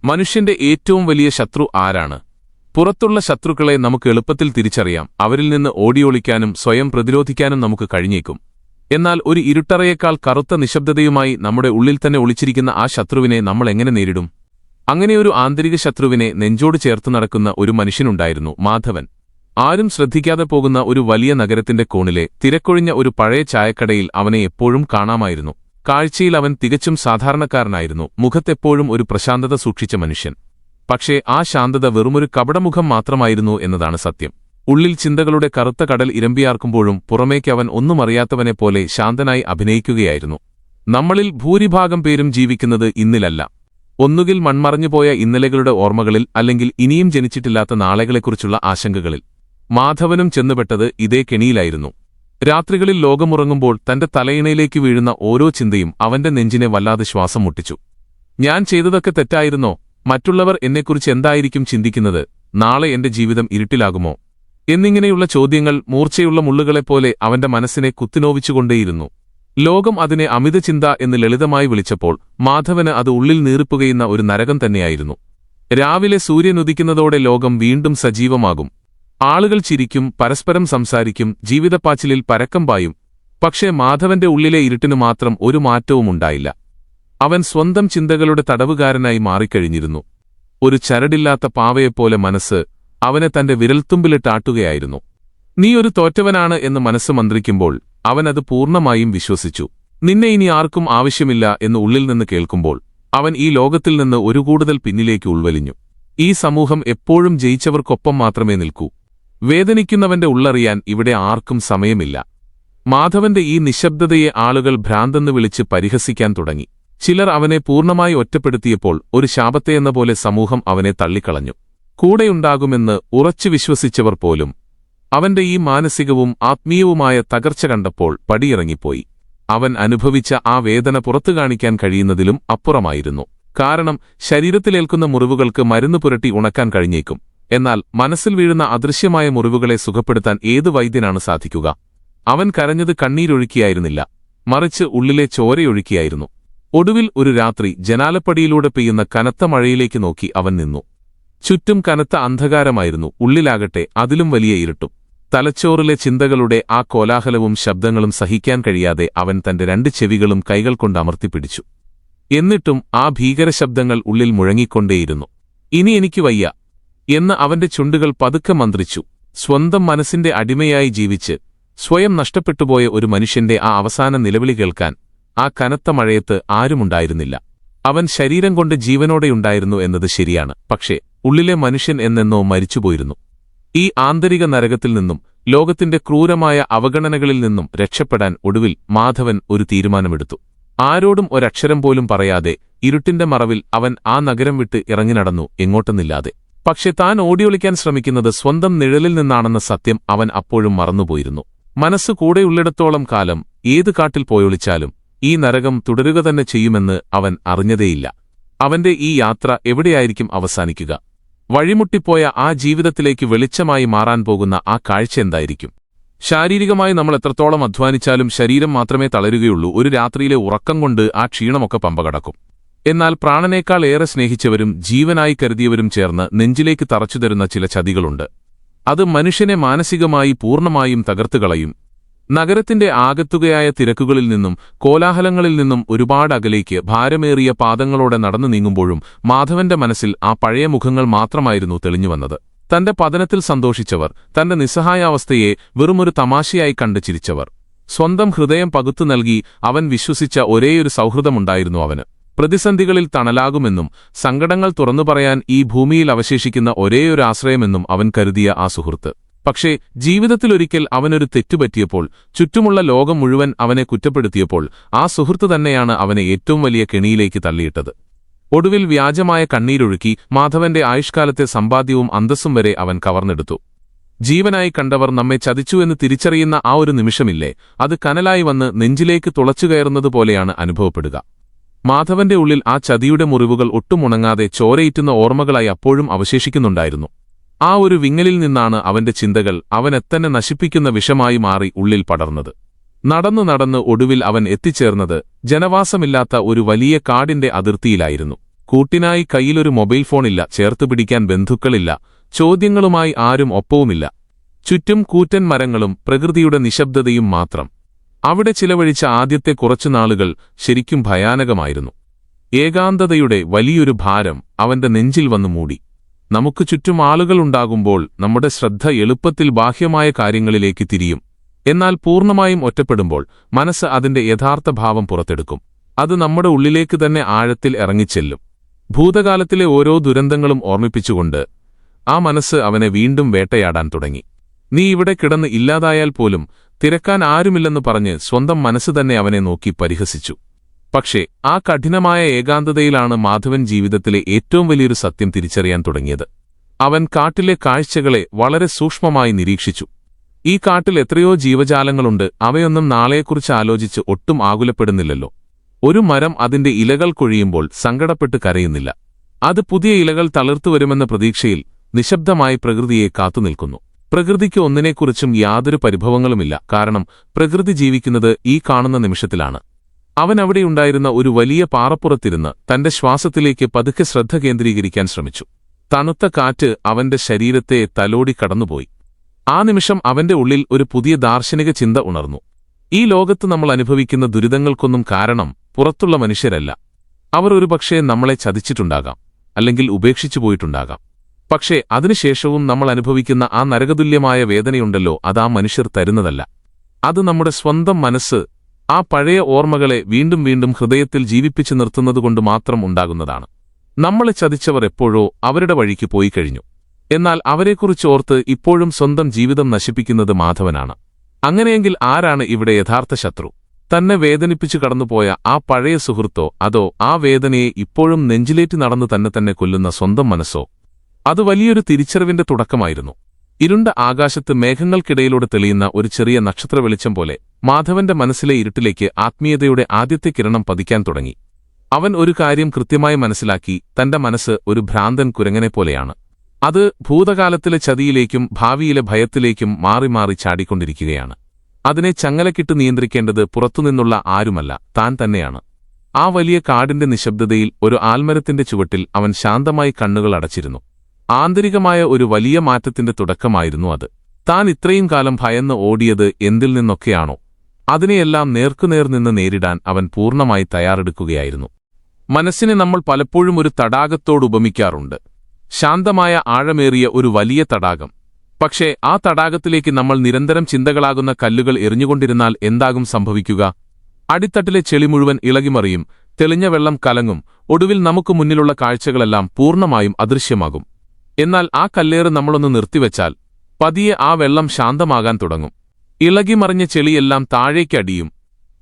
മനുഷ്യന്റെ ഏറ്റവും വലിയ ശത്രു ആരാണ്? പുറത്തുള്ള ശത്രുക്കളെ നമുക്ക് എളുപ്പത്തിൽ തിരിച്ചറിയാം, അവരിൽ നിന്ന് ഓടിയൊളിക്കാനും സ്വയം പ്രതിരോധിക്കാനും നമുക്ക് കഴിഞ്ഞേക്കും. എന്നാൽ ഒരു ഇരുട്ടറയേക്കാൾ കറുത്ത നിശബ്ദതയുമായി നമ്മുടെ ഉള്ളിൽ തന്നെ ഒളിച്ചിരിക്കുന്ന ആ ശത്രുവിനെ നമ്മൾ എങ്ങനെ നേരിടും? അങ്ങനെയൊരു ആന്തരിക ശത്രുവിനെ നെഞ്ചോട് ചേർത്തു നടക്കുന്ന ഒരു മനുഷ്യനുണ്ടായിരുന്നു, മാധവൻ. ആരും ശ്രദ്ധിക്കാതെ പോകുന്ന ഒരു വലിയ നഗരത്തിന്റെ കോണിലെ തിരക്കൊഴിഞ്ഞ ഒരു പഴയ ചായക്കടയിൽ അവനെ എപ്പോഴും കാണാമായിരുന്നു. കാഴ്ചയിൽ അവൻ തികച്ചും സാധാരണക്കാരനായിരുന്നു, മുഖത്തെപ്പോഴും ഒരു പ്രശാന്തത സൂക്ഷിച്ച മനുഷ്യൻ. പക്ഷേ ആ ശാന്തത വെറുമൊരു കപടമുഖം മാത്രമായിരുന്നു എന്നതാണ് സത്യം. ഉള്ളിൽ ചിന്തകളുടെ കറുത്ത കടൽ ഇരമ്പിയാർക്കുമ്പോഴും പുറമേക്ക് അവൻ ഒന്നും അറിയാത്തവനെപ്പോലെ ശാന്തനായി അഭിനയിക്കുകയായിരുന്നു. നമ്മളിൽ ഭൂരിഭാഗം പേരും ജീവിക്കുന്നത് ഇന്നിലല്ല, ഒന്നുകിൽ മൺമറഞ്ഞുപോയ ഇന്നലെകളുടെ ഓർമ്മകളിൽ, അല്ലെങ്കിൽ ഇനിയും ജനിച്ചിട്ടില്ലാത്ത നാളെകളെക്കുറിച്ചുള്ള ആശങ്കകളിൽ. മാധവനും ചെന്നുപെട്ടത് ഇതേ കെണിയിലായിരുന്നു. രാത്രികളിൽ ലോകമുറങ്ങുമ്പോൾ തന്റെ തലയിണയിലേക്ക് വീഴുന്ന ഓരോ ചിന്തയും അവന്റെ നെഞ്ചിനെ വല്ലാതെ ശ്വാസം മുട്ടിച്ചു. ഞാൻ ചെയ്തതൊക്കെ തെറ്റായിരുന്നോ? മറ്റുള്ളവർ എന്നെക്കുറിച്ച് എന്തായിരിക്കും ചിന്തിക്കുന്നത്? നാളെ എന്റെ ജീവിതം ഇരുട്ടിലാകുമോ? എന്നിങ്ങനെയുള്ള ചോദ്യങ്ങൾ മൂർച്ചയുള്ള മുള്ളുകളെപ്പോലെ അവന്റെ മനസ്സിനെ കുത്തിനോവിച്ചുകൊണ്ടേയിരുന്നു. ലോകം അതിനെ അമിതചിന്ത എന്ന് ലളിതമായി വിളിച്ചപ്പോൾ മാധവന് അത് ഉള്ളിൽ നീറിപ്പുകയുന്ന ഒരു നരകം തന്നെയായിരുന്നു. രാവിലെ സൂര്യനുദിക്കുന്നതോടെ ലോകം വീണ്ടും സജീവമാകും. ആളുകൾ ചിരിക്കും, പരസ്പരം സംസാരിക്കും, ജീവിതപ്പാച്ചിലിൽ പരക്കം പായും. പക്ഷേ മാധവന്റെ ഉള്ളിലെ ഇരുട്ടിനു മാത്രം ഒരു മാറ്റവുമുണ്ടായില്ല. അവൻ സ്വന്തം ചിന്തകളുടെ തടവുകാരനായി മാറിക്കഴിഞ്ഞിരുന്നു. ഒരു ചരടില്ലാത്ത പാവയെപ്പോലെ മനസ്സ് അവനെ തന്റെ വിരൽത്തുമ്പിലിട്ടാട്ടുകയായിരുന്നു. നീ ഒരു തോറ്റവനാണ് എന്ന് മനസ്സ് മന്ത്രിക്കുമ്പോൾ അവനത് പൂർണ്ണമായും വിശ്വസിച്ചു. നിന്നെ ഇനി ആർക്കും ആവശ്യമില്ല എന്ന് ഉള്ളിൽ നിന്ന് കേൾക്കുമ്പോൾ അവൻ ഈ ലോകത്തിൽ നിന്ന് ഒരു കൂടുതൽ പിന്നിലേക്ക് ഉൾവലിഞ്ഞു. ഈ സമൂഹം എപ്പോഴും ജയിച്ചവർക്കൊപ്പം മാത്രമേ നിൽക്കൂ. വേദനിക്കുന്നവന്റെ ഉള്ളറിയാൻ ഇവിടെ ആർക്കും സമയമില്ല. മാധവന്റെ ഈ നിശബ്ദതയെ ആളുകൾ ഭ്രാന്തെന്ന് വിളിച്ച് പരിഹസിക്കാൻ തുടങ്ങി. ചിലർ അവനെ പൂർണ്ണമായി ഒറ്റപ്പെടുത്തിയപ്പോൾ ഒരു ശാപത്തെയെന്ന പോലെ സമൂഹം അവനെ തള്ളിക്കളഞ്ഞു. കൂടെയുണ്ടാകുമെന്ന് ഉറച്ചു വിശ്വസിച്ചവർ പോലും അവന്റെ ഈ മാനസികവും ആത്മീയവുമായ തകർച്ച കണ്ടപ്പോൾ പടിയിറങ്ങിപ്പോയി. അവൻ അനുഭവിച്ച ആ വേദന പുറത്തു കാണിക്കാൻ കഴിയുന്നതിലും അപ്പുറമായിരുന്നു. കാരണം ശരീരത്തിലേൽക്കുന്ന മുറിവുകൾക്ക് മരുന്ന് പുരട്ടി ഉണക്കാൻ കഴിഞ്ഞേക്കും, എന്നാൽ മനസ്സിൽ വീഴുന്ന അദൃശ്യമായ മുറിവുകളെ സുഖപ്പെടുത്താൻ ഏത് വൈദ്യനാണ് സാധിക്കുക? അവൻ കരഞ്ഞത് കണ്ണീരൊഴുക്കിയായിരുന്നില്ല, മറിച്ച് ഉള്ളിലെ ചോരയൊഴുക്കിയായിരുന്നു. ഒടുവിൽ ഒരു രാത്രി ജനാലപ്പടിയിലൂടെ പെയ്യുന്ന കനത്ത മഴയിലേക്ക് നോക്കി അവൻ നിന്നു. ചുറ്റും കനത്ത അന്ധകാരമായിരുന്നു, ഉള്ളിലാകട്ടെ അതിലും വലിയ ഇരുട്ടും. തലച്ചോറിലെ ചിന്തകളുടെ ആ കോലാഹലവും ശബ്ദങ്ങളും സഹിക്കാൻ കഴിയാതെ അവൻ തന്റെ രണ്ട് ചെവികളും കൈകൾ കൊണ്ട് അമർത്തിപ്പിടിച്ചു. എന്നിട്ടും ആ ഭീകരശബ്ദങ്ങൾ ഉള്ളിൽ മുഴങ്ങിക്കൊണ്ടേയിരുന്നു. ഇനി എനിക്ക് വയ്യ എന്ന് അവന്റെ ചുണ്ടുകൾ പതുക്കെ മന്ത്രിച്ചു. സ്വന്തം മനസ്സിന്റെ അടിമയായി ജീവിച്ച് സ്വയം നഷ്ടപ്പെട്ടുപോയ ഒരു മനുഷ്യന്റെ ആ അവസാന നിലവിളി കേൾക്കാൻ ആ കനത്ത മഴയത്ത് ആരുമുണ്ടായിരുന്നില്ല. അവൻ ശരീരം കൊണ്ട് ജീവനോടെയുണ്ടായിരുന്നു എന്നത് ശരിയാണ്, പക്ഷേ ഉള്ളിലെ മനുഷ്യൻ എന്നെന്നോ മരിച്ചുപോയിരുന്നു. ഈ ആന്തരിക നരകത്തിൽ നിന്നും, ലോകത്തിന്റെ ക്രൂരമായ അവഗണനകളിൽ നിന്നും രക്ഷപ്പെടാൻ ഒടുവിൽ മാധവൻ ഒരു തീരുമാനമെടുത്തു. ആരോടും ഒരക്ഷരം പോലും പറയാതെ ഇരുട്ടിന്റെ മറവിൽ അവൻ ആ നഗരം വിട്ട് ഇറങ്ങി നടന്നു, എങ്ങോട്ടെന്നില്ലാതെ. പക്ഷെ താൻ ഓടിയൊളിക്കാൻ ശ്രമിക്കുന്നത് സ്വന്തം നിഴലിൽ നിന്നാണെന്ന സത്യം അവൻ അപ്പോഴും മറന്നുപോയിരുന്നു. മനസ്സ് കൂടെയുള്ളിടത്തോളം കാലം ഏത് കാട്ടിൽ പോയൊളിച്ചാലും ഈ നരകം തുടരുക തന്നെ ചെയ്യുമെന്ന് അവൻ അറിഞ്ഞതേയില്ല. അവന്റെ ഈ യാത്ര എവിടെയായിരിക്കും അവസാനിക്കുക? വഴിമുട്ടിപ്പോയ ആ ജീവിതത്തിലേക്ക് വെളിച്ചമായി മാറാൻ പോകുന്ന ആ കാഴ്ച എന്തായിരിക്കും? ശാരീരികമായി നമ്മൾ എത്രത്തോളം അധ്വാനിച്ചാലും ശരീരം മാത്രമേ തളരുകയുള്ളൂ. ഒരു രാത്രിയിലെ ഉറക്കം കൊണ്ട് ആ ക്ഷീണമൊക്കെ പമ്പകടക്കും. എന്നാൽ പ്രാണനേക്കാൾ ഏറെ സ്നേഹിച്ചവരും ജീവനായി കരുതിയവരും ചേർന്ന് നെഞ്ചിലേക്ക് തറച്ചുതരുന്ന ചില ചതികളുണ്ട്. അത് മനുഷ്യനെ മാനസികമായി പൂർണ്ണമായും തകർത്തുകളയും. നഗരത്തിന്റെ ആകത്തുകയായ തിരക്കുകളിൽ നിന്നും കോലാഹലങ്ങളിൽ നിന്നും ഒരുപാട് അകലേക്ക് ഭാരമേറിയ പാദങ്ങളോടെ നടന്നു നീങ്ങുമ്പോഴും മാധവന്റെ മനസ്സിൽ ആ പഴയ മുഖങ്ങൾ മാത്രമായിരുന്നു തെളിഞ്ഞുവന്നത്. തന്റെ പതനത്തിൽ സന്തോഷിച്ചവർ, തന്റെ നിസ്സഹായാവസ്ഥയെ വെറുമൊരു തമാശയായി കണ്ട് ചിരിച്ചവർ. സ്വന്തം ഹൃദയം പകുത്തു നൽകി അവൻ വിശ്വസിച്ച ഒരേയൊരു സൗഹൃദമുണ്ടായിരുന്നു അവന്. പ്രതിസന്ധികളിൽ തണലാകുമെന്നും സങ്കടങ്ങൾ തുറന്നു പറയാൻ ഈ ഭൂമിയിൽ അവശേഷിക്കുന്ന ഒരേയൊരു ആശ്രയമെന്നും അവൻ കരുതിയ ആ സുഹൃത്ത്. പക്ഷേ ജീവിതത്തിലൊരിക്കൽ അവനൊരു തെറ്റുപറ്റിയപ്പോൾ, ചുറ്റുമുള്ള ലോകം മുഴുവൻ അവനെ കുറ്റപ്പെടുത്തിയപ്പോൾ ആ സുഹൃത്ത് തന്നെയാണ് അവനെ ഏറ്റവും വലിയ കെണിയിലേക്ക് തള്ളിയിട്ടത്. ഒടുവിൽ വ്യാജമായ കണ്ണീരൊഴുക്കി മാധവന്റെ ആയുഷ്കാലത്തെ സമ്പാദ്യവും അന്തസ്സും വരെ അവൻ കവർന്നെടുത്തു. ജീവനായി കണ്ടവർ നമ്മെ ചതിച്ചു എന്ന് തിരിച്ചറിയുന്ന ആ ഒരു നിമിഷമില്ലേ, അത് കനലായി വന്ന് നെഞ്ചിലേക്ക് തുളച്ചുകയറുന്നതുപോലെയാണ് അനുഭവപ്പെടുക. മാധവന്റെ ഉള്ളിൽ ആ ചതിയുടെ മുറിവുകൾ ഒട്ടും ഉണങ്ങാതെ ചോരയിറ്റുന്ന ഓർമ്മകളായി അപ്പോഴും അവശേഷിക്കുന്നുണ്ടായിരുന്നു. ആ ഒരു വിങ്ങലിൽ നിന്നാണ് അവന്റെ ചിന്തകൾ അവനെത്തന്നെ നശിപ്പിക്കുന്ന വിഷമായി മാറി ഉള്ളിൽ പടർന്നത്. നടന്നു നടന്ന് ഒടുവിൽ അവൻ എത്തിച്ചേർന്നത് ജനവാസമില്ലാത്ത ഒരു വലിയ കാടിന്റെ അതിർത്തിയിലായിരുന്നു. കൂട്ടിനായി കയ്യിലൊരു മൊബൈൽ ഫോണില്ല, ചേർത്തുപിടിക്കാൻ ബന്ധുക്കളില്ല, ചോദ്യങ്ങളുമായി ആരും ഒപ്പവുമില്ല. ചുറ്റും കൂറ്റൻ മരങ്ങളും പ്രകൃതിയുടെ നിശബ്ദതയും മാത്രം. അവിടെ ചിലവഴിച്ച ആദ്യത്തെ കുറച്ചു നാളുകൾ ശരിക്കും ഭയാനകമായിരുന്നു. ഏകാന്തതയുടെ വലിയൊരു ഭാരം അവന്റെ നെഞ്ചിൽ വന്നു മൂടി. നമുക്ക് ചുറ്റും ആളുകളുണ്ടാകുമ്പോൾ നമ്മുടെ ശ്രദ്ധ എളുപ്പത്തിൽ ബാഹ്യമായ കാര്യങ്ങളിലേക്ക് തിരിയും. എന്നാൽ പൂർണ്ണമായും ഒറ്റപ്പെടുമ്പോൾ മനസ്സ് അതിന്റെ യഥാർത്ഥ ഭാവം പുറത്തെടുക്കും. അത് നമ്മുടെ ഉള്ളിലേക്ക് തന്നെ ആഴത്തിൽ ഇറങ്ങിച്ചെല്ലും. ഭൂതകാലത്തിലെ ഓരോ ദുരന്തങ്ങളും ഓർമ്മിപ്പിച്ചുകൊണ്ട് ആ മനസ്സ് അവനെ വീണ്ടും വേട്ടയാടാൻ തുടങ്ങി. നീ ഇവിടെ കിടന്ന് ഇല്ലാതായാൽ പോലും തിരക്കാൻ ആരുമില്ലെന്ന് പറഞ്ഞ് സ്വന്തം മനസ്സ് തന്നെ അവനെ നോക്കി പരിഹസിച്ചു. പക്ഷേ ആ കഠിനമായ ഏകാന്തതയിലാണ് മാധവൻ ജീവിതത്തിലെ ഏറ്റവും വലിയൊരു സത്യം തിരിച്ചറിയാൻ തുടങ്ങിയത്. അവൻ കാട്ടിലെ കാഴ്ചകളെ വളരെ സൂക്ഷ്മമായി നിരീക്ഷിച്ചു. ഈ കാട്ടിൽ എത്രയോ ജീവജാലങ്ങളുണ്ട്, അവയൊന്നും നാളെക്കുറിച്ച് ആലോചിച്ച് ഒട്ടും ആകുലപ്പെടുന്നില്ലല്ലോ. ഒരു മരം അതിന്റെ ഇലകൾ കൊഴിയുമ്പോൾ സങ്കടപ്പെട്ട് കരയുന്നില്ല. അത് പുതിയ ഇലകൾ തളിർത്തുവരുമെന്ന പ്രതീക്ഷയിൽ നിശബ്ദമായി പ്രകൃതിയെ കാത്തുനിൽക്കുന്നു. പ്രകൃതിക്ക് ഒന്നിനെക്കുറിച്ചും യാതൊരു പരിഭവങ്ങളുമില്ല, കാരണം പ്രകൃതി ജീവിക്കുന്നത് ഈ കാണുന്ന നിമിഷത്തിലാണ്. അവൻ അവിടെയുണ്ടായിരുന്ന ഒരു വലിയ പാറപ്പുറത്തിരുന്ന് തന്റെ ശ്വാസത്തിലേക്ക് പതുക്കെ ശ്രദ്ധ കേന്ദ്രീകരിക്കാൻ ശ്രമിച്ചു. തണുത്ത കാറ്റ് അവന്റെ ശരീരത്തെ തലോടി കടന്നുപോയി. ആ നിമിഷം അവന്റെ ഉള്ളിൽ ഒരു പുതിയ ദാർശനിക ചിന്ത ഉണർന്നു. ഈ ലോകത്ത് നമ്മൾ അനുഭവിക്കുന്ന ദുരിതങ്ങൾക്കൊന്നും കാരണം പുറത്തുള്ള മനുഷ്യരല്ല. അവർ ഒരുപക്ഷേ നമ്മളെ ചതിച്ചിട്ടുണ്ടാകാം, അല്ലെങ്കിൽ ഉപേക്ഷിച്ചു പോയിട്ടുണ്ടാകാം. പക്ഷേ അതിനുശേഷവും നമ്മൾ അനുഭവിക്കുന്ന ആ നരകതുല്യമായ വേദനയുണ്ടല്ലോ, അത് ആ മനുഷ്യർ തരുന്നതല്ല. അത് നമ്മുടെ സ്വന്തം മനസ്സ് ആ പഴയ ഓർമ്മകളെ വീണ്ടും വീണ്ടും ഹൃദയത്തിൽ ജീവിപ്പിച്ചു നിർത്തുന്നതുകൊണ്ട് മാത്രം ഉണ്ടാകുന്നതാണ്. നമ്മളെ ചതിച്ചവർ എപ്പോഴോ അവരുടെ വഴിക്ക് പോയി കഴിഞ്ഞു. എന്നാൽ അവരെക്കുറിച്ച് ഓർത്ത് ഇപ്പോഴും സ്വന്തം ജീവിതം നശിപ്പിക്കുന്നത് മാധവനാണ്. അങ്ങനെയെങ്കിൽ ആരാണ് ഇവിടെ യഥാർത്ഥ ശത്രു? തന്നെ വേദനിപ്പിച്ചു കടന്നുപോയ ആ പഴയ സുഹൃത്തോ, അതോ ആ വേദനയെ ഇപ്പോഴും നെഞ്ചിലേറ്റി നടന്നു തന്നെ കൊല്ലുന്ന സ്വന്തം മനസ്സോ? അത് വലിയൊരു തിരിച്ചറിവിന്റെ തുടക്കമായിരുന്നു. ഇരുണ്ട ആകാശത്ത് മേഘങ്ങൾക്കിടയിലൂടെ തെളിയുന്ന ഒരു ചെറിയ നക്ഷത്ര വെളിച്ചം പോലെ മാധവന്റെ മനസ്സിലെ ഇരുട്ടിലേക്ക് ആത്മീയതയുടെ ആദ്യത്തെ കിരണം പതിക്കാൻ തുടങ്ങി. അവൻ ഒരു കാര്യം കൃത്യമായി മനസ്സിലാക്കി: തന്റെ മനസ്സ് ഒരു ഭ്രാന്തൻ കുരങ്ങനെപ്പോലെയാണ്. അത് ഭൂതകാലത്തിലെ ചതിയിലേക്കും ഭാവിയിലെ ഭയത്തിലേക്കും മാറി മാറി ചാടിക്കൊണ്ടിരിക്കുകയാണ്. അതിനെ ചങ്ങലക്കിട്ട് നിയന്ത്രിക്കേണ്ടത് പുറത്തുനിന്നുള്ള ആരുമല്ല, താൻ തന്നെയാണ്. ആ വലിയ കാടിന്റെ നിശബ്ദതയിൽ ഒരു ആൽമരത്തിന്റെ ചുവട്ടിൽ അവൻ ശാന്തമായി കണ്ണുകൾ അടച്ചിരുന്നു. ആന്തരികമായ ഒരു വലിയ മാറ്റത്തിന്റെ തുടക്കമായിരുന്നു അത്. താൻ ഇത്രയും കാലം ഭയന്ന് ഓടിയത് എന്തിൽ നിന്നൊക്കെയാണോ, അതിനെയെല്ലാം നേർക്കുനേർ നിന്ന് നേരിടാൻ അവൻ പൂർണ്ണമായി തയ്യാറെടുക്കുകയായിരുന്നു. മനസ്സിനെ നമ്മൾ പലപ്പോഴും ഒരു തടാകത്തോട് ഉപമിക്കാറുണ്ട്. ശാന്തമായ ആഴമേറിയ ഒരു വലിയ തടാകം. പക്ഷേ ആ തടാകത്തിലേക്ക് നമ്മൾ നിരന്തരം ചിന്തകളാകുന്ന കല്ലുകൾ എറിഞ്ഞുകൊണ്ടിരുന്നാൽ എന്താകും സംഭവിക്കുക? അടിത്തട്ടിലെ ചെളി മുഴുവൻ ഇളകിമറിയും, തെളിഞ്ഞ വെള്ളം കലങ്ങും, ഒടുവിൽ നമുക്ക് മുന്നിലുള്ള കാഴ്ചകളെല്ലാം പൂർണ്ണമായും അദൃശ്യമാകും. എന്നാൽ ആ കല്ലേറ് നമ്മളൊന്ന് നിർത്തിവെച്ചാൽ പതിയെ ആ വെള്ളം ശാന്തമാകാൻ തുടങ്ങും. ഇളകിമറിഞ്ഞ ചെളിയെല്ലാം താഴേക്കടിയും.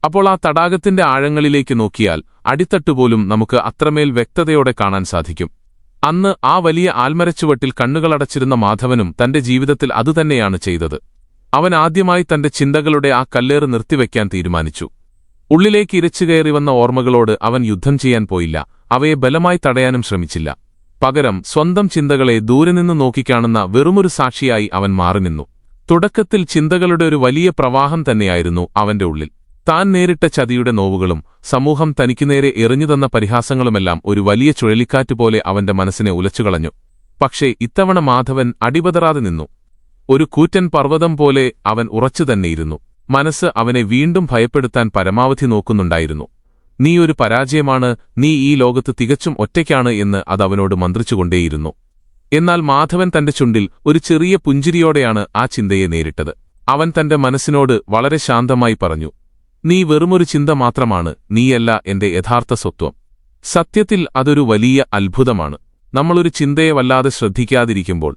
അപ്പോൾ ആ തടാകത്തിന്റെ ആഴങ്ങളിലേക്ക് നോക്കിയാൽ അടിത്തട്ടുപോലും നമുക്ക് അത്രമേൽ വ്യക്തതയോടെ കാണാൻ സാധിക്കും. അന്ന് ആ വലിയ ആൽമരച്ചുവട്ടിൽ കണ്ണുകളടച്ചിരുന്ന മാധവനും തന്റെ ജീവിതത്തിൽ അതുതന്നെയാണ് ചെയ്തത്. അവൻ ആദ്യമായി തന്റെ ചിന്തകളുടെ ആ കല്ലേറ് നിർത്തിവെക്കാൻ തീരുമാനിച്ചു. ഉള്ളിലേക്ക് ഇരച്ചുകയറി വന്ന ഓർമ്മകളോട് അവൻ യുദ്ധം ചെയ്യാൻ പോയില്ല, അവയെ ബലമായി തടയാനും ശ്രമിച്ചില്ല. പകരം സ്വന്തം ചിന്തകളെ ദൂരെ നിന്ന് നോക്കിക്കാണുന്ന വെറുമൊരു സാക്ഷിയായി അവൻ മാറിനിന്നു. തുടക്കത്തിൽ ചിന്തകളുടെ ഒരു വലിയ പ്രവാഹം തന്നെയായിരുന്നു അവന്റെ ഉള്ളിൽ. താൻ നേരിട്ട ചതിയുടെ നോവുകളും സമൂഹം തനിക്കുനേരെ എറിഞ്ഞുതന്ന പരിഹാസങ്ങളുമെല്ലാം ഒരു വലിയ ചുഴലിക്കാറ്റുപോലെ അവന്റെ മനസ്സിനെ ഉലച്ചുകളഞ്ഞു. പക്ഷേ ഇത്തവണ മാധവൻ അടിപതറാതെ നിന്നു. ഒരു കൂറ്റൻ പർവ്വതം പോലെ അവൻ ഉറച്ചുതന്നെയിരുന്നു. മനസ്സ് അവനെ വീണ്ടും ഭയപ്പെടുത്താൻ പരമാവധി നോക്കുന്നുണ്ടായിരുന്നു. നീ ഒരു പരാജയമാണ്, നീ ഈ ലോകത്ത് തികച്ചും ഒറ്റയ്ക്കാണ് എന്ന് അതവനോട് മന്ത്രിച്ചുകൊണ്ടേയിരുന്നു. എന്നാൽ മാധവൻ തന്റെ ചുണ്ടിൽ ഒരു ചെറിയ പുഞ്ചിരിയോടെയാണ് ആ ചിന്തയെ നേരിട്ടത്. അവൻ തന്റെ മനസ്സിനോട് വളരെ ശാന്തമായി പറഞ്ഞു: നീ വെറുമൊരു ചിന്ത മാത്രമാണ്, നീയല്ല എന്റെ യഥാർത്ഥ സ്വത്വം. സത്യത്തിൽ അതൊരു വലിയ അത്ഭുതമാണ്. നമ്മളൊരു ചിന്തയെ വല്ലാതെ ശ്രദ്ധിക്കാതിരിക്കുമ്പോൾ,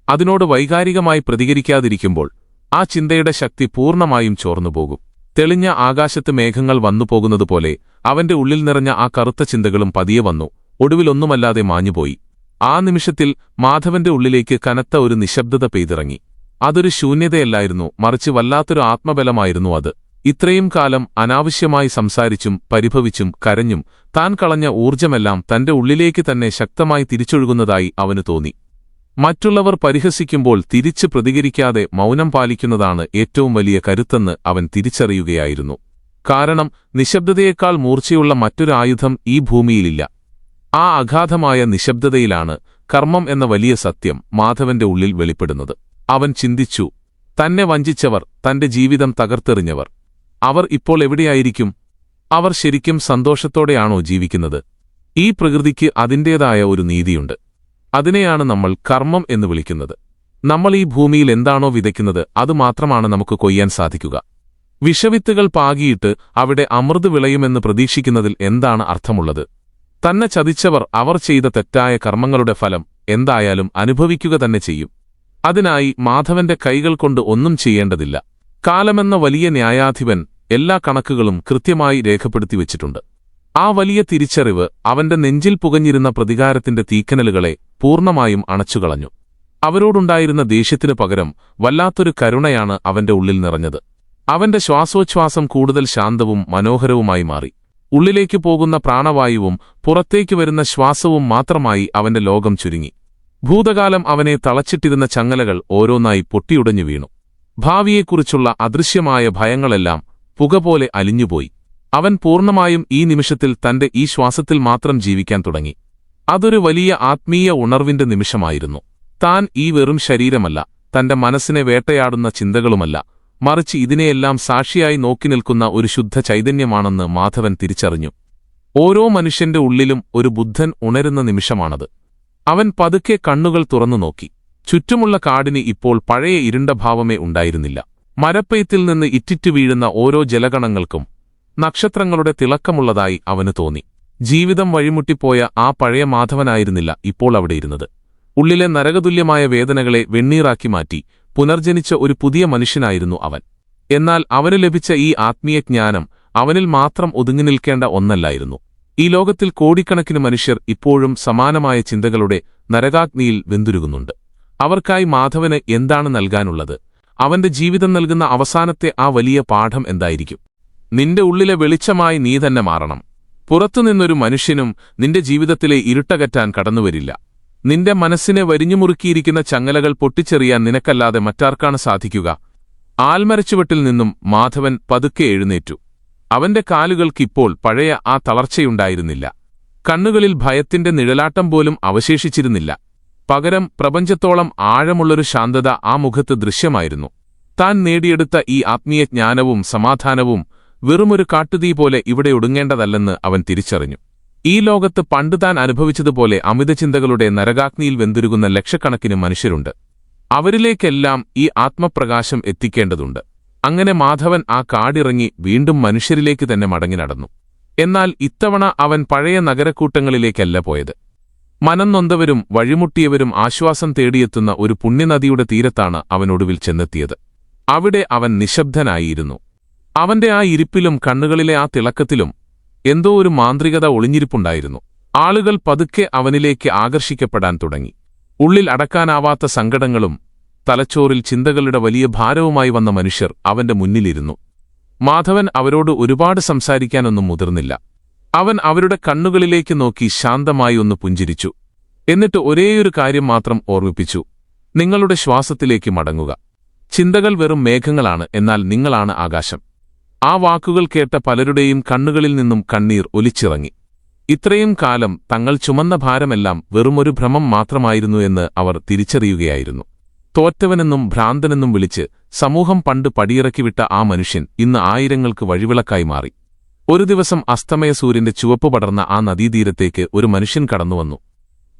അതിനോട് വൈകാരികമായി പ്രതികരിക്കാതിരിക്കുമ്പോൾ, ആ ചിന്തയുടെ ശക്തി പൂർണ്ണമായും ചോർന്നുപോകും. തെളിഞ്ഞ ആകാശത്ത് മേഘങ്ങൾ വന്നുപോകുന്നതുപോലെ അവന്റെ ഉള്ളിൽ നിറഞ്ഞ ആ കറുത്ത ചിന്തകളും പതിയെ വന്നു, ഒടുവിലൊന്നുമല്ലാതെ മാഞ്ഞുപോയി. ആ നിമിഷത്തിൽ മാധവന്റെ ഉള്ളിലേക്ക് കനത്ത ഒരു നിശബ്ദത പെയ്തിറങ്ങി. അതൊരു ശൂന്യതയല്ലായിരുന്നു, മറിച്ച് വല്ലാത്തൊരു ആത്മബലമായിരുന്നു അത്. ഇത്രയും കാലം അനാവശ്യമായി സംസാരിച്ചും പരിഭവിച്ചും കരഞ്ഞും താൻ കളഞ്ഞ ഊർജ്ജമെല്ലാം തന്റെ ഉള്ളിലേക്ക് തന്നെ ശക്തമായി തിരിച്ചൊഴുകുന്നതായി അവന് തോന്നി. മറ്റുള്ളവർ പരിഹസിക്കുമ്പോൾ തിരിച്ച് പ്രതികരിക്കാതെ മൗനം പാലിക്കുന്നതാണ് ഏറ്റവും വലിയ കരുത്തെന്ന് അവൻ തിരിച്ചറിയുകയായിരുന്നു. കാരണം നിശബ്ദതയേക്കാൾ മൂർച്ചയുള്ള മറ്റൊരു ആയുധം ഈ ഭൂമിയിലില്ല. ആ അഗാധമായ നിശബ്ദതയിലാണ് കർമ്മം എന്ന വലിയ സത്യം മാധവന്റെ ഉള്ളിൽ വെളിപ്പെടുന്നത്. അവൻ ചിന്തിച്ചു, തന്നെ വഞ്ചിച്ചവർ, തന്റെ ജീവിതം തകർത്തെറിഞ്ഞവർ, അവർ ഇപ്പോൾ എവിടെയായിരിക്കും? അവർ ശരിക്കും സന്തോഷത്തോടെയാണോ ജീവിക്കുന്നത്? ഈ പ്രകൃതിക്ക് അതിന്റേതായ ഒരു നീതിയുണ്ട്. അതിനെയാണ് നമ്മൾ കർമ്മം എന്ന് വിളിക്കുന്നത്. നമ്മൾ ഈ ഭൂമിയിൽ എന്താണോ വിതയ്ക്കുന്നത് അതുമാത്രമാണ് നമുക്ക് കൊയ്യാൻ സാധിക്കുക. വിഷവിത്തുകൾ പാകിയിട്ട് അവിടെ അമൃത് വിളയുമെന്ന് പ്രതീക്ഷിക്കുന്നതിൽ എന്താണ് അർത്ഥമുള്ളത്? തന്നെ ചതിച്ചവർ അവർ ചെയ്ത തെറ്റായ കർമ്മങ്ങളുടെ ഫലം എന്തായാലും അനുഭവിക്കുക തന്നെ ചെയ്യും. അതിനായി മാധവന്റെ കൈകൾ കൊണ്ട് ഒന്നും ചെയ്യേണ്ടതില്ല. കാലമെന്ന വലിയ ന്യായാധിപൻ എല്ലാ കണക്കുകളും കൃത്യമായി രേഖപ്പെടുത്തിവച്ചിട്ടുണ്ട്. ആ വലിയ തിരിച്ചറിവ് അവന്റെ നെഞ്ചിൽ പുകഞ്ഞിരുന്ന പ്രതികാരത്തിന്റെ തീക്കനലുകളെ പൂർണ്ണമായും അണച്ചുകളഞ്ഞു. അവരോടുണ്ടായിരുന്ന ദേഷ്യത്തിനു പകരം വല്ലാത്തൊരു കരുണയാണ് അവന്റെ ഉള്ളിൽ നിറഞ്ഞത്. അവന്റെ ശ്വാസോച്ഛ്വാസം കൂടുതൽ ശാന്തവും മനോഹരവുമായി മാറി. ഉള്ളിലേക്ക് പോകുന്ന പ്രാണവായുവും പുറത്തേക്ക് വരുന്ന ശ്വാസവും മാത്രമായി അവന്റെ ലോകം ചുരുങ്ങി. ഭൂതകാലം അവനെ തളച്ചിട്ടിരുന്ന ചങ്ങലകൾ ഓരോന്നായി പൊട്ടിയുടഞ്ഞു വീണു. ഭാവിയെക്കുറിച്ചുള്ള അദൃശ്യമായ ഭയങ്ങളെല്ലാം പുകപോലെ അലിഞ്ഞുപോയി. അവൻ പൂർണ്ണമായും ഈ നിമിഷത്തിൽ തന്റെ ഈ ശ്വാസത്തിൽ മാത്രം ജീവിക്കാൻ തുടങ്ങി. അതൊരു വലിയ ആത്മീയ ഉണർവിന്റെ നിമിഷമായിരുന്നു. താൻ ഈ വെറും ശരീരമല്ല, തന്റെ മനസ്സിനെ വേട്ടയാടുന്ന ചിന്തകളുമല്ല, മറിച്ച് ഇതിനെയെല്ലാം സാക്ഷിയായി നോക്കി നിൽക്കുന്ന ഒരു ശുദ്ധ ചൈതന്യമാണെന്ന് മാധവൻ തിരിച്ചറിഞ്ഞു. ഓരോ മനുഷ്യന്റെ ഉള്ളിലും ഒരു ബുദ്ധൻ ഉണരുന്ന നിമിഷമാണത്. അവൻ പതുക്കെ കണ്ണുകൾ തുറന്നു നോക്കി. ചുറ്റുമുള്ള കാടിന് ഇപ്പോൾ പഴയ ഇരുണ്ട ഭാവമേ ഉണ്ടായിരുന്നില്ല. മരപ്പെയ്ത്തിൽ നിന്ന് ഇറ്റിറ്റു വീഴുന്ന ഓരോ ജലകണങ്ങൾക്കും നക്ഷത്രങ്ങളുടെ തിളക്കമുള്ളതായി അവന് തോന്നി. ജീവിതം വഴിമുട്ടിപ്പോയ ആ പഴയ മാധവനായിരുന്നില്ല ഇപ്പോൾ അവിടെയിരുന്നത്. ഉള്ളിലെ നരകതുല്യമായ വേദനകളെ വെണ്ണീറാക്കി മാറ്റി പുനർജനിച്ച ഒരു പുതിയ മനുഷ്യനായിരുന്നു അവൻ. എന്നാൽ അവന് ലഭിച്ച ഈ ആത്മീയജ്ഞാനം അവനിൽ മാത്രം ഒതുങ്ങി നിൽക്കേണ്ട ഒന്നല്ലായിരുന്നു. ഈ ലോകത്തിൽ കോടിക്കണക്കിന് മനുഷ്യർ ഇപ്പോഴും സമാനമായ ചിന്തകളുടെ നരകാഗ്നിയിൽ വെന്തുരുകുന്നുണ്ട്. അവർക്കായി മാധവന് എന്താണ് നൽകാനുള്ളത്? അവന്റെ ജീവിതം നൽകുന്ന അവസാനത്തെ ആ വലിയ പാഠം എന്തായിരിക്കും? നിന്റെ ഉള്ളിലെ വെളിച്ചമായി നീ തന്നെ മാറണം. പുറത്തുനിന്നൊരു മനുഷ്യനും നിന്റെ ജീവിതത്തിലെ ഇരുട്ടകറ്റാൻ കടന്നുവരില്ല. നിന്റെ മനസ്സിനെ വരിഞ്ഞുമുറുക്കിയിരിക്കുന്ന ചങ്ങലകൾ പൊട്ടിച്ചെറിയാൻ നിനക്കല്ലാതെ മറ്റാർക്കാണ് സാധിക്കുക? ആൽമരച്ചുവട്ടിൽ നിന്നും മാധവൻ പതുക്കെ എഴുന്നേറ്റു. അവന്റെ കാലുകൾക്കിപ്പോൾ പഴയ ആ തളർച്ചയുണ്ടായിരുന്നില്ല. കണ്ണുകളിൽ ഭയത്തിന്റെ നിഴലാട്ടം പോലും അവശേഷിച്ചിരുന്നില്ല. പകരം പ്രപഞ്ചത്തോളം ആഴമുള്ളൊരു ശാന്തത ആ മുഖത്ത് ദൃശ്യമായിരുന്നു. താൻ നേടിയെടുത്ത ഈ ആത്മീയജ്ഞാനവും സമാധാനവും വെറുമൊരു കാട്ടുതീ പോലെ ഇവിടെ ഒടുങ്ങേണ്ടതല്ലെന്ന് അവൻ തിരിച്ചറിഞ്ഞു. ഈ ലോകത്ത് പണ്ട് താൻ അനുഭവിച്ചതുപോലെ അമിതചിന്തകളുടെ നരകാഗ്നിയിൽ വെന്തുരുകുന്ന ലക്ഷക്കണക്കിന് മനുഷ്യരുണ്ട്. അവരിലേക്കെല്ലാം ഈ ആത്മപ്രകാശം എത്തിക്കേണ്ടതുണ്ട്. അങ്ങനെ മാധവൻ ആ കാടിറങ്ങി വീണ്ടും മനുഷ്യരിലേക്ക് തന്നെ മടങ്ങി നടന്നു. എന്നാൽ ഇത്തവണ അവൻ പഴയ നഗരക്കൂട്ടങ്ങളിലേക്കല്ല പോയത്. മനം നൊന്തവരും വഴിമുട്ടിയവരും ആശ്വാസം തേടിയെത്തുന്ന ഒരു പുണ്യനദിയുടെ തീരത്താണ് അവൻ ഒടുവിൽ ചെന്നെത്തിയത്. അവിടെ അവൻ നിശബ്ദനായിരുന്നു. അവന്റെ ആ ഇരിപ്പിലും കണ്ണുകളിലെ ആ തിളക്കത്തിലും എന്തോ ഒരു മാന്ത്രികത ഒളിഞ്ഞിരിപ്പുണ്ടായിരുന്നു. ആളുകൾ പതുക്കെ അവനിലേക്ക് ആകർഷിക്കപ്പെടാൻ തുടങ്ങി. ഉള്ളിൽ അടക്കാനാവാത്ത സങ്കടങ്ങളും തലച്ചോറിൽ ചിന്തകളുടെ വലിയ ഭാരവുമായി വന്ന മനുഷ്യർ അവന്റെ മുന്നിലിരുന്നു. മാധവൻ അവരോട് ഒരുപാട് സംസാരിക്കാനൊന്നും മുതിർന്നില്ല. അവൻ അവരുടെ കണ്ണുകളിലേക്ക് നോക്കി ശാന്തമായി ഒന്ന് പുഞ്ചിരിച്ചു. എന്നിട്ട് ഒരേയൊരു കാര്യം മാത്രം ഓർമ്മിപ്പിച്ചു: നിങ്ങളുടെ ശ്വാസത്തിലേക്ക് മടങ്ങുക. ചിന്തകൾ വെറും മേഘങ്ങളാണ്, എന്നാൽ നിങ്ങളാണ് ആകാശം. ആ വാക്കുകൾ കേട്ട പലരുടെയും കണ്ണുകളിൽ നിന്നും കണ്ണീർ ഒലിച്ചിറങ്ങി. ഇത്രയും കാലം തങ്ങൾ ചുമന്ന ഭാരമെല്ലാം വെറുമൊരു ഭ്രമം മാത്രമായിരുന്നു എന്ന് അവർ തിരിച്ചറിയുകയായിരുന്നു. തോറ്റവനെന്നും ഭ്രാന്തനെന്നും വിളിച്ച് സമൂഹം പണ്ട് പടിയിറക്കിവിട്ട ആ മനുഷ്യൻ ഇന്ന് ആയിരങ്ങൾക്ക് വഴിവിളക്കായി മാറി. ഒരു ദിവസം അസ്തമയ സൂര്യന്റെ ചുവപ്പ് പടർന്ന ആ നദീതീരത്തേക്ക് ഒരു മനുഷ്യൻ കടന്നുവന്നു.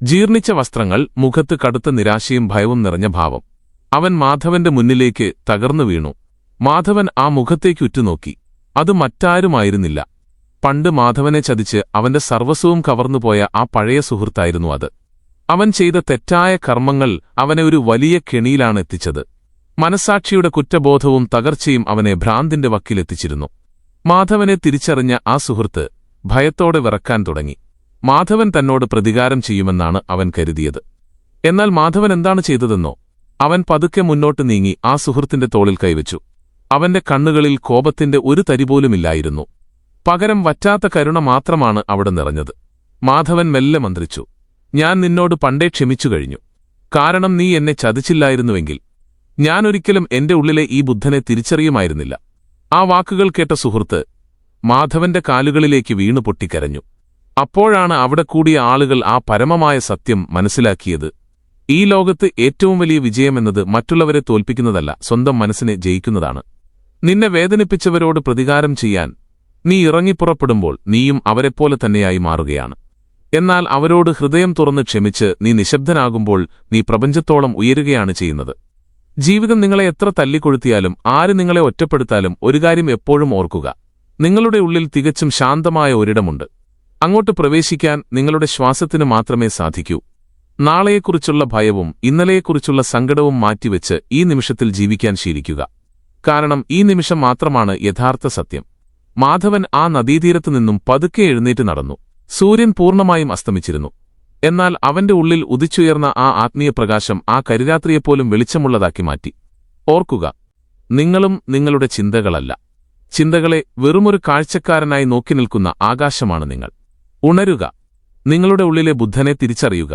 ജീർണിച്ച വസ്ത്രങ്ങൾ, മുഖത്ത് കടുത്ത നിരാശയും ഭയവും നിറഞ്ഞ ഭാവം. അവൻ മാധവന്റെ മുന്നിലേക്ക് തകർന്നു വീണു. മാധവൻ ആ മുഖത്തേക്ക് ഉറ്റുനോക്കി. അത് മറ്റാരുമായിരുന്നില്ല. പണ്ട് മാധവനെ ചതിച്ച് അവന്റെ സർവസ്വവും കവർന്നുപോയ ആ പഴയ സുഹൃത്തായിരുന്നു അത്. അവൻ ചെയ്ത തെറ്റായ കർമ്മങ്ങൾ അവനെ ഒരു വലിയ കെണിയിലാണ് എത്തിച്ചത്. മനസ്സാക്ഷിയുടെ കുറ്റബോധവും തകർച്ചയും അവനെ ഭ്രാന്തിന്റെ വക്കിലെത്തിച്ചിരുന്നു. മാധവനെ തിരിച്ചറിഞ്ഞ ആ സുഹൃത്ത് ഭയത്തോടെ വിറക്കാൻ തുടങ്ങി. മാധവൻ തന്നോട് പ്രതികാരം ചെയ്യുമെന്നാണ് അവൻ കരുതിയത്. എന്നാൽ മാധവൻ എന്താണ് ചെയ്തതെന്നോ? അവൻ പതുക്കെ മുന്നോട്ട് നീങ്ങി ആ സുഹൃത്തിന്റെ തോളിൽ കൈവച്ചു. അവന്റെ കണ്ണുകളിൽ കോപത്തിന്റെ ഒരു തരിപോലുമില്ലായിരുന്നു. പകരം വറ്റാത്ത കരുണ മാത്രമാണ് അവിടെ നിറഞ്ഞത്. മാധവൻ മെല്ലെ മന്ത്രിച്ചു: ഞാൻ നിന്നോട് പണ്ടേ ക്ഷമിച്ചു കഴിഞ്ഞു. കാരണം നീ എന്നെ ചതിച്ചില്ലായിരുന്നുവെങ്കിൽ ഞാനൊരിക്കലും എന്റെ ഉള്ളിലെ ഈ ബുദ്ധനെ തിരിച്ചറിയുമായിരുന്നില്ല. ആ വാക്കുകൾ കേട്ട സുഹൃത്ത് മാധവന്റെ കാലുകളിലേക്ക് വീണു പൊട്ടിക്കരഞ്ഞു. അപ്പോഴാണ് അവിടെ കൂടിയ ആളുകൾ ആ പരമമായ സത്യം മനസ്സിലാക്കിയത്. ഈ ലോകത്ത് ഏറ്റവും വലിയ വിജയമെന്നത് മറ്റുള്ളവരെ തോൽപ്പിക്കുന്നതല്ല, സ്വന്തം മനസ്സിനെ ജയിക്കുന്നതാണ്. നിന്നെ വേദനിപ്പിച്ചവരോട് പ്രതികാരം ചെയ്യാൻ നീ ഇറങ്ങിപ്പുറപ്പെടുമ്പോൾ നീയും അവരെപ്പോലെ തന്നെയായി മാറുകയാണ്. എന്നാൽ അവരോട് ഹൃദയം തുറന്ന് ക്ഷമിച്ച് നീ നിശബ്ദനാകുമ്പോൾ നീ പ്രപഞ്ചത്തോളം ഉയരുകയാണ് ചെയ്യുന്നത്. ജീവിതം നിങ്ങളെ എത്ര തല്ലിക്കൊഴുത്തിയാലും ആര് നിങ്ങളെ ഒറ്റപ്പെടുത്താലും ഒരു കാര്യം എപ്പോഴും ഓർക്കുക, നിങ്ങളുടെ ഉള്ളിൽ തികച്ചും ശാന്തമായ ഒരിടമുണ്ട്. അങ്ങോട്ട് പ്രവേശിക്കാൻ നിങ്ങളുടെ ശ്വാസത്തിന് മാത്രമേ സാധിക്കൂ. നാളെയെക്കുറിച്ചുള്ള ഭയവും ഇന്നലെയെക്കുറിച്ചുള്ള സങ്കടവും മാറ്റിവെച്ച് ഈ നിമിഷത്തിൽ ജീവിക്കാൻ ശീലിക്കുക. കാരണം ഈ നിമിഷം മാത്രമാണ് യഥാർത്ഥ സത്യം. മാധവൻ ആ നദീതീരത്തു നിന്നും പതുക്കെ എഴുന്നേറ്റ് നടന്നു. സൂര്യൻ പൂർണ്ണമായും അസ്തമിച്ചിരുന്നു. എന്നാൽ അവന്റെ ഉള്ളിൽ ഉദിച്ചുയർന്ന ആ ആത്മീയ പ്രകാശം ആ കരിരാത്രിയെപ്പോലും വെളിച്ചമുള്ളതാക്കി മാറ്റി. ഓർക്കുക, നിങ്ങളും നിങ്ങളുടെ ചിന്തകളല്ല. ചിന്തകളെ വെറുമൊരു കാഴ്ചക്കാരനായി നോക്കി നിൽക്കുന്ന ആകാശമാണ് നിങ്ങൾ. ഉണരുക, നിങ്ങളുടെ ഉള്ളിലെ ബുദ്ധനെ തിരിച്ചറിയുക.